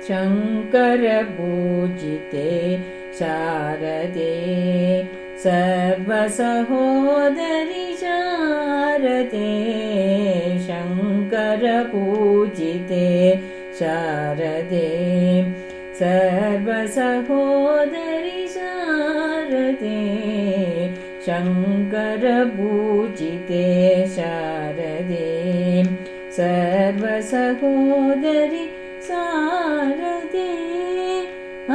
शङ्करपूजिते शारदे सर्वसहोदरि शारदे शङ्करपूजिते शारदे सर्वसहोदरि शारदे शङ्करपूजिते शारदे सर्वसहोदरि शारदे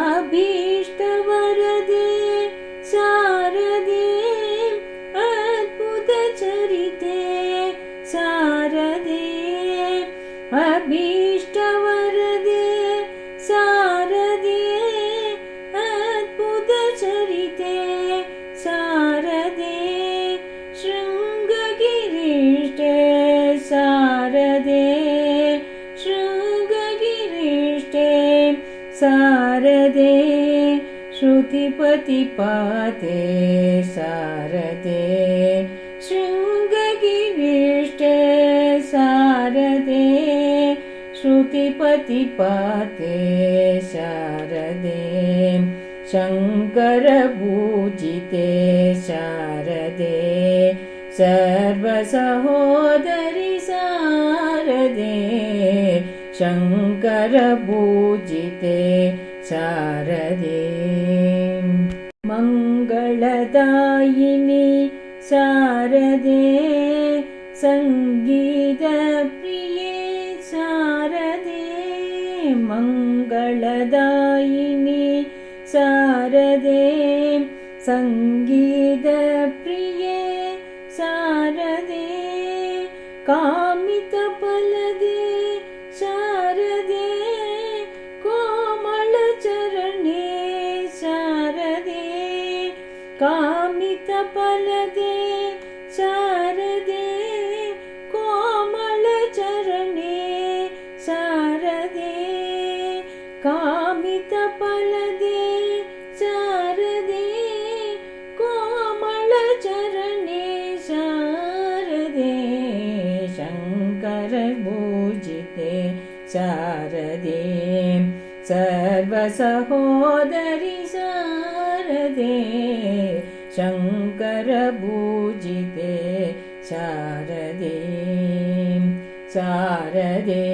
अभीष्टवरदे शारदे अद्भुतचरिते शारदे अभीष्टवरदे शारदे अद्भुतचरिते शारदे शृङ्गगिरिष्टे शारदे शृङ्गगिरिष्टे शारदे श्रुतिपतिपाते शारदे शृङ्गगिरिष्टे शारदे श्रुतिपतिपाते शारदे शङ्करपूजिते शारदे सर्वसहोदरि शारदे शङ्करपूजिते शारदे मङ्गलदायिनि शारदे सङ्गीतप्रिये शारदे मङ्गलदायिनि शारदे सङ्गीतप्रिये शारदे कामितफलदे शारदे कोमलचरणे शारदे कामितफलदे शारदे कोमलचरणे शारदे कामितफलदे शारदे कोमलचरणे शारदे शङ्करपूजिते शारदे सर्वसहोदरि शारदे शङ्करपूजिते शारदे शारदे